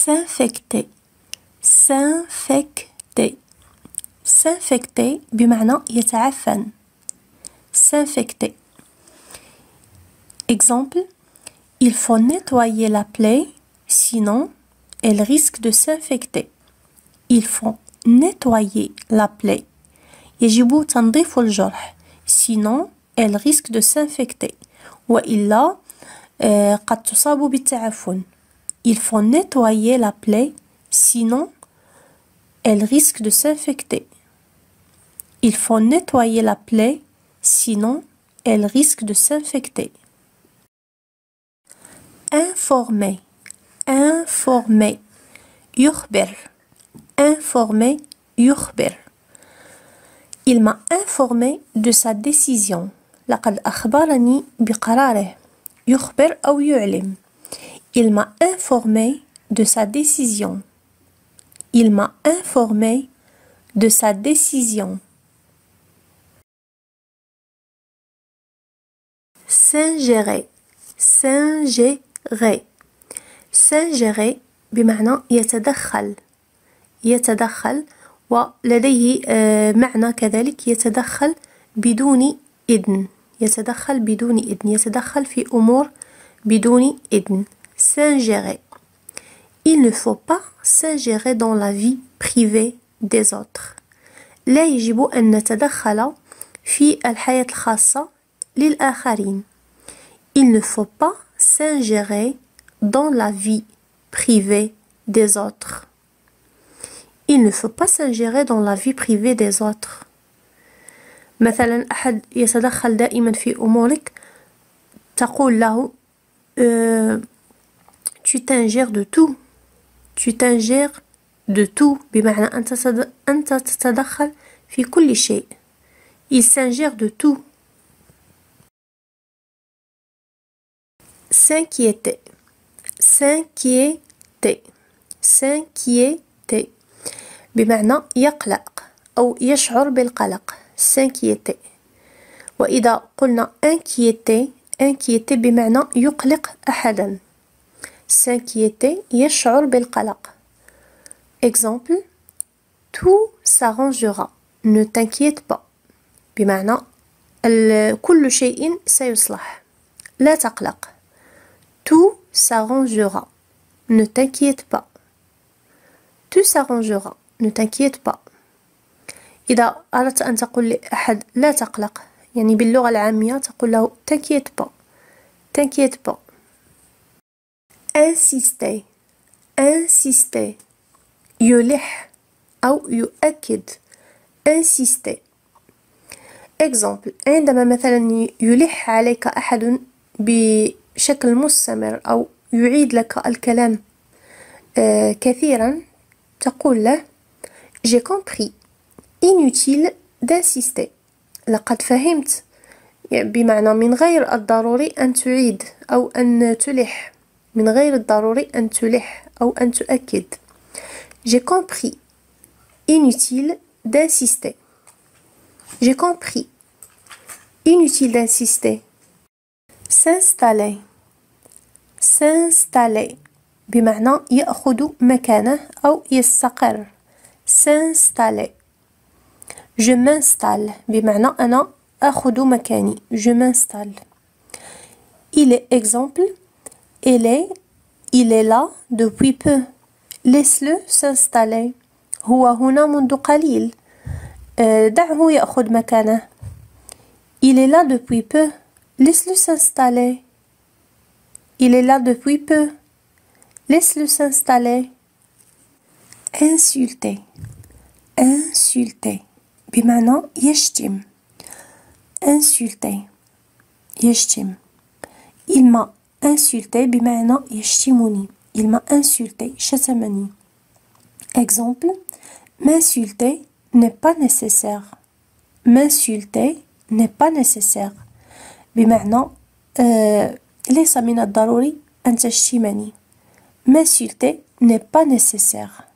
s'infecter s'infecter s'infecter بمعنى يتعفن s'infecter. Exemple, il faut nettoyer la plaie, sinon elle risque de s'infecter. Il faut nettoyer la plaie. يجب تنظيف الجرح sinon elle risque de s'infecter. وإلا قد تصاب بالتعفن. Il faut nettoyer la plaie sinon elle risque de s'infecter. Il faut nettoyer la plaie sinon elle risque de s'infecter. Informer informer يخبر informer يخبر. Il m'a informé de sa décision. لقد أخبرني بقراره. يخبر أو يعلم. Il m'a informé de sa décision. Il m'a informé de sa décision. S'ingérer s'ingérer s'ingérer بمعنى يتدخل يتدخل ولديه معنى كذلك يتدخل بدون إذن يتدخل بدون إذن يتدخل في أمور بدون إذن s'ingérer. Il ne faut pas s'ingérer dans la vie privée des autres. لا يجب أن نتدخل في الحياة الخاصة للآخرين. Il ne faut pas s'ingérer dans la vie privée des autres. Il ne faut pas s'ingérer dans la vie privée des autres. مثلا أحد يتدخل دائما في أمورك تقول له tu t'ingères de tout tu t'ingères de tout بمعنى أنت تتدخل في كل شيء. Il s'ingère de tout. S'inquiéter s'inquiéter s'inquiéter بمعنى يقلق أو يشعر بالقلق s'inquiéter. وإذا قلنا inquiéter inquiéter بمعنى يقلق أحدا s'inquiéter يشعر بالقلق. Exemple, tout s'arrangera ne t'inquiète pas بمعنى كل شيء سيصلح لا تقلق. Tout s'arrangera ne t'inquiète pas. Tout s'arrangera ne t'inquiète pas. إذا أردت أن تقول لأحد لا تقلق يعني باللغة العامية تقول له t'inquiète pas t'inquiète pas. Insister insister يلح أو يؤكد insister. Exemple, عندما مثلا يلح عليك أحد بشكل مستمر أو يعيد لك الكلام كثيرا تقول له j'ai compris inutile d'insister. لقد فهمت بمعنى من غير الضروري أن تعيد أو أن تلح من غير الضروري أن تلح أو أن تؤكد. J'ai compris inutile d'insister. J'ai compris inutile d'insister. S'installer s'installer بمعنى يأخذ مكانه أو يستقر s'installer. Je m'installe بمعنى أنا أخذ مكاني je m'installe. Il est exemple il est là depuis peu laisse-le s'installer هو هنا منذ قليل دعه يأخذ مكانه. Il est là depuis peu laisse-le s'installer. Il est là depuis peu laisse-le s'installer. Insulter insulter بمعنى يشتم insulter يشتم. Il m'a insulté بمعنى يشتمني. Il m'a insulté شتمني. Exemple, m'insulter n'est pas nécessaire. M'insulter n'est pas nécessaire بمعنى ليس من الضروري أن تشتمني. M'insulter n'est pas nécessaire.